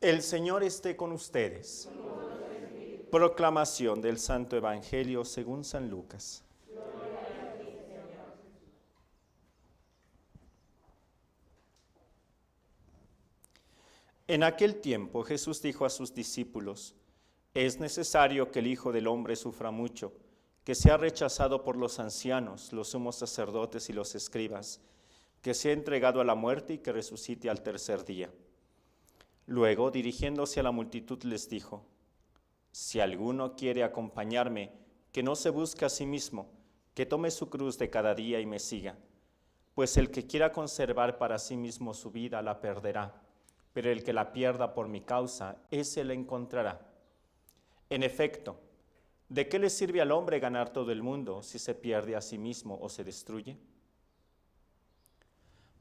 El Señor esté con ustedes. Proclamación del Santo Evangelio según San Lucas. En aquel tiempo Jesús dijo a sus discípulos: es necesario que el Hijo del Hombre sufra mucho, que sea rechazado por los ancianos, los sumos sacerdotes y los escribas, que sea entregado a la muerte y que resucite al tercer día. Luego, dirigiéndose a la multitud, les dijo: si alguno quiere acompañarme, que no se busque a sí mismo, que tome su cruz de cada día y me siga. Pues el que quiera conservar para sí mismo su vida la perderá, pero el que la pierda por mi causa, ese la encontrará. En efecto, ¿de qué le sirve al hombre ganar todo el mundo si se pierde a sí mismo o se destruye?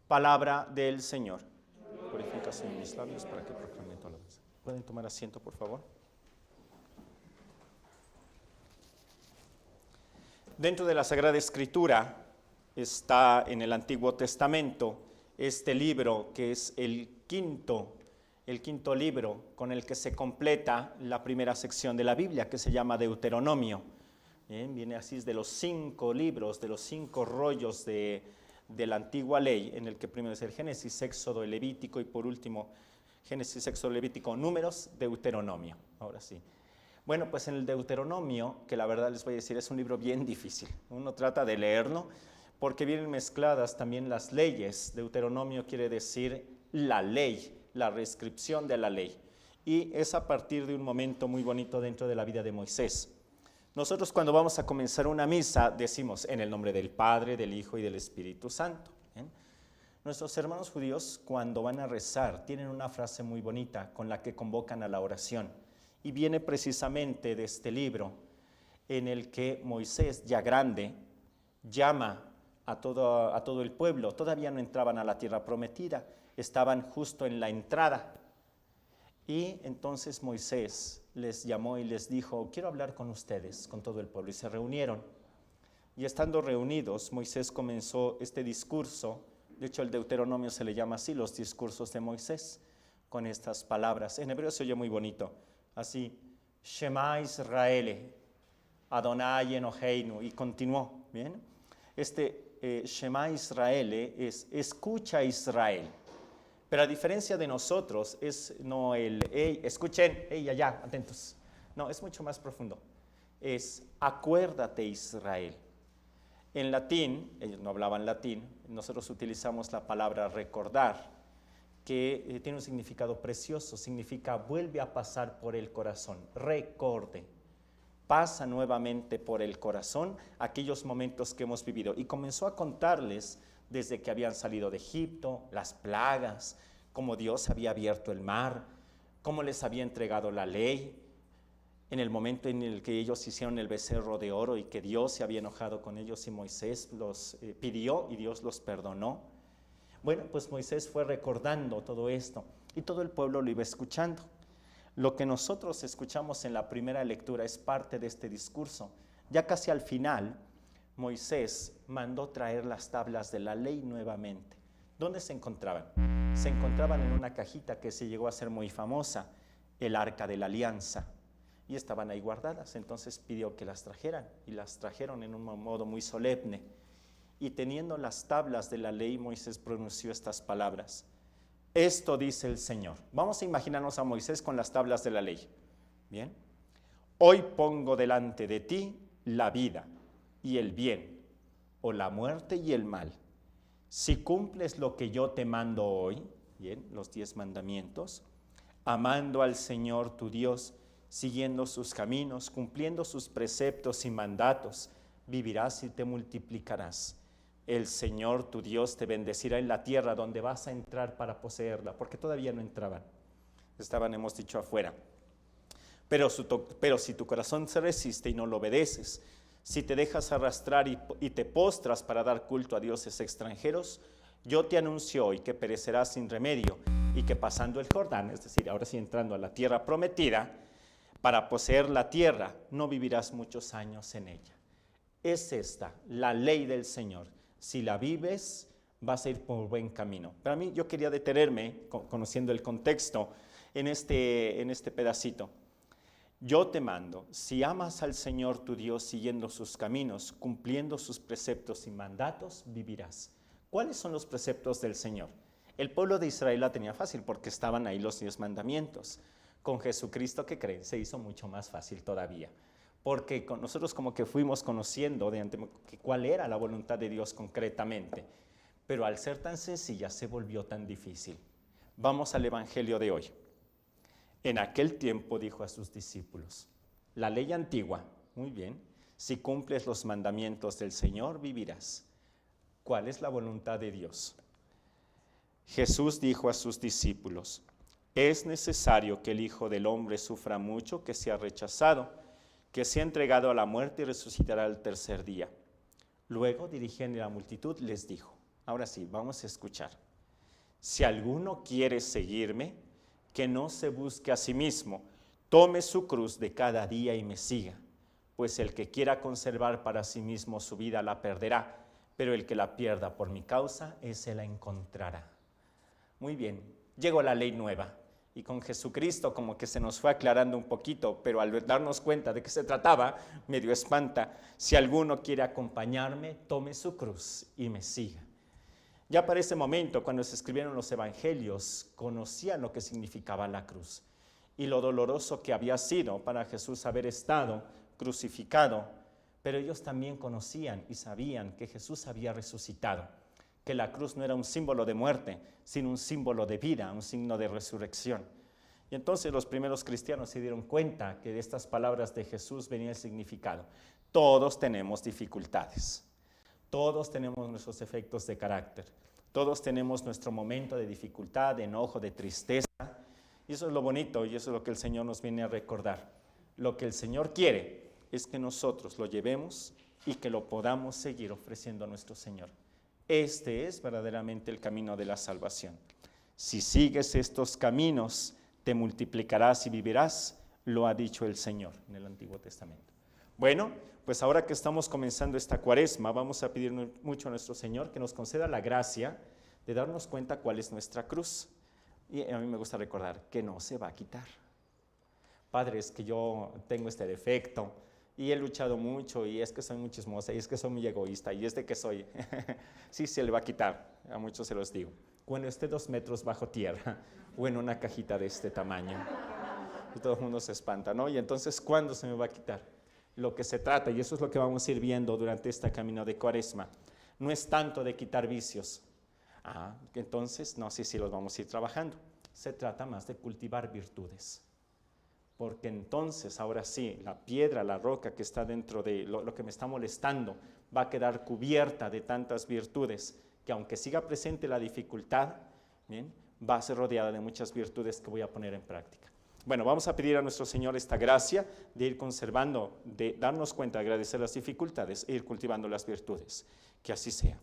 Palabra del Señor. Purificación mis labios para que proclame tu alabanza. ¿Pueden tomar asiento, por favor? Dentro de la Sagrada Escritura está en el Antiguo Testamento este libro que es el quinto libro con el que se completa la primera sección de la Biblia, que se llama Deuteronomio. Viene así de los 5 libros, de los 5 rollos de la antigua ley, en el que primero es el Génesis, Éxodo, el Levítico y por último Génesis, Éxodo, Levítico, Números, Deuteronomio. Ahora sí. Bueno, pues en el Deuteronomio, que la verdad les voy a decir, es un libro bien difícil. Uno trata de leerlo porque vienen mezcladas también las leyes. Deuteronomio quiere decir la ley, la reescripción de la ley. Y es a partir de un momento muy bonito dentro de la vida de Moisés. Nosotros cuando vamos a comenzar una misa decimos en el nombre del Padre, del Hijo y del Espíritu Santo. Nuestros hermanos judíos cuando van a rezar tienen una frase muy bonita con la que convocan a la oración. Y viene precisamente de este libro en el que Moisés, ya grande, llama a todo el pueblo. Todavía no entraban a la tierra prometida, estaban justo en la entrada. Y entonces Moisés les llamó y les dijo: quiero hablar con ustedes, con todo el pueblo. Y se reunieron. Y estando reunidos, Moisés comenzó este discurso. De hecho, el Deuteronomio se le llama así, los discursos de Moisés, con estas palabras. En hebreo se oye muy bonito. Así, Shema Israel, Adonai Eloheinu, y continuó, ¿bien? Shema Israel es escucha Israel, pero a diferencia de nosotros, es no el, hey, escuchen, hey, allá, atentos, no, es mucho más profundo, es acuérdate Israel. En latín, ellos no hablaban latín, nosotros utilizamos la palabra recordar, que tiene un significado precioso, significa vuelve a pasar por el corazón, recorde, pasa nuevamente por el corazón aquellos momentos que hemos vivido. Y comenzó a contarles desde que habían salido de Egipto, las plagas, cómo Dios había abierto el mar, cómo les había entregado la ley, en el momento en el que ellos hicieron el becerro de oro y que Dios se había enojado con ellos y Moisés los pidió y Dios los perdonó. Bueno, pues Moisés fue recordando todo esto y todo el pueblo lo iba escuchando. Lo que nosotros escuchamos en la primera lectura es parte de este discurso. Ya casi al final, Moisés mandó traer las tablas de la ley nuevamente. ¿Dónde se encontraban? Se encontraban en una cajita que se llegó a ser muy famosa, el Arca de la Alianza, y estaban ahí guardadas. Entonces pidió que las trajeran y las trajeron en un modo muy solemne. Y teniendo las tablas de la ley, Moisés pronunció estas palabras: esto dice el Señor. Vamos a imaginarnos a Moisés con las tablas de la ley. Bien. Hoy pongo delante de ti la vida y el bien, o la muerte y el mal. Si cumples lo que yo te mando hoy, bien, los 10 mandamientos, amando al Señor tu Dios, siguiendo sus caminos, cumpliendo sus preceptos y mandatos, vivirás y te multiplicarás. El Señor tu Dios te bendecirá en la tierra donde vas a entrar para poseerla, porque todavía no entraban, estaban, hemos dicho, afuera. Pero si tu corazón se resiste y no lo obedeces, si te dejas arrastrar y te postras para dar culto a dioses extranjeros, yo te anuncio hoy que perecerás sin remedio y que pasando el Jordán, es decir, ahora sí entrando a la tierra prometida, para poseer la tierra, no vivirás muchos años en ella. Es esta la ley del Señor. Si la vives, vas a ir por buen camino. Para mí, yo quería detenerme, conociendo el contexto, en este pedacito. Yo te mando, si amas al Señor tu Dios siguiendo sus caminos, cumpliendo sus preceptos y mandatos, vivirás. ¿Cuáles son los preceptos del Señor? El pueblo de Israel la tenía fácil porque estaban ahí los 10 mandamientos. Con Jesucristo, que creen, se hizo mucho más fácil todavía. Porque nosotros como que fuimos conociendo de antemano cuál era la voluntad de Dios concretamente. Pero al ser tan sencilla se volvió tan difícil. Vamos al Evangelio de hoy. En aquel tiempo dijo a sus discípulos, la ley antigua, muy bien, si cumples los mandamientos del Señor vivirás. ¿Cuál es la voluntad de Dios? Jesús dijo a sus discípulos, es necesario que el Hijo del Hombre sufra mucho, que sea rechazado, que sea entregado a la muerte y resucitará al tercer día. Luego, dirigiendo a la multitud, les dijo, ahora sí, vamos a escuchar. Si alguno quiere seguirme, que no se busque a sí mismo, tome su cruz de cada día y me siga, pues el que quiera conservar para sí mismo su vida la perderá, pero el que la pierda por mi causa, ese la encontrará. Muy bien, llegó la ley nueva, y con Jesucristo como que se nos fue aclarando un poquito, pero al darnos cuenta de qué se trataba, medio espanta. Si alguno quiere acompañarme, tome su cruz y me siga. Ya para ese momento, cuando se escribieron los evangelios, conocían lo que significaba la cruz y lo doloroso que había sido para Jesús haber estado crucificado, pero ellos también conocían y sabían que Jesús había resucitado, que la cruz no era un símbolo de muerte, sino un símbolo de vida, un signo de resurrección. Y entonces los primeros cristianos se dieron cuenta que de estas palabras de Jesús venía el significado. Todos tenemos dificultades. Todos tenemos nuestros efectos de carácter, todos tenemos nuestro momento de dificultad, de enojo, de tristeza, y eso es lo bonito y eso es lo que el Señor nos viene a recordar. Lo que el Señor quiere es que nosotros lo llevemos y que lo podamos seguir ofreciendo a nuestro Señor. Este es verdaderamente el camino de la salvación. Si sigues estos caminos, te multiplicarás y vivirás, lo ha dicho el Señor en el Antiguo Testamento. Bueno, pues ahora que estamos comenzando esta cuaresma, vamos a pedir mucho a nuestro Señor que nos conceda la gracia de darnos cuenta cuál es nuestra cruz. Y a mí me gusta recordar que no se va a quitar. Padre, es que yo tengo este defecto y he luchado mucho y es que soy muy chismosa y es que soy muy egoísta y es de que soy. Sí, se le va a quitar, a muchos se los digo. Cuando esté 2 metros bajo tierra o en una cajita de este tamaño. Y todo el mundo se espanta, ¿no? Y entonces, ¿cuándo se me va a quitar? Lo que se trata, y eso es lo que vamos a ir viendo durante este camino de Cuaresma, no es tanto de quitar vicios. Entonces, no sé si los vamos a ir trabajando. Se trata más de cultivar virtudes. Porque entonces, ahora sí, la piedra, la roca que está dentro de lo que me está molestando, va a quedar cubierta de tantas virtudes, que aunque siga presente la dificultad, ¿bien?, va a ser rodeada de muchas virtudes que voy a poner en práctica. Bueno, vamos a pedir a nuestro Señor esta gracia de ir conservando, de darnos cuenta, de agradecer las dificultades e ir cultivando las virtudes. Que así sea.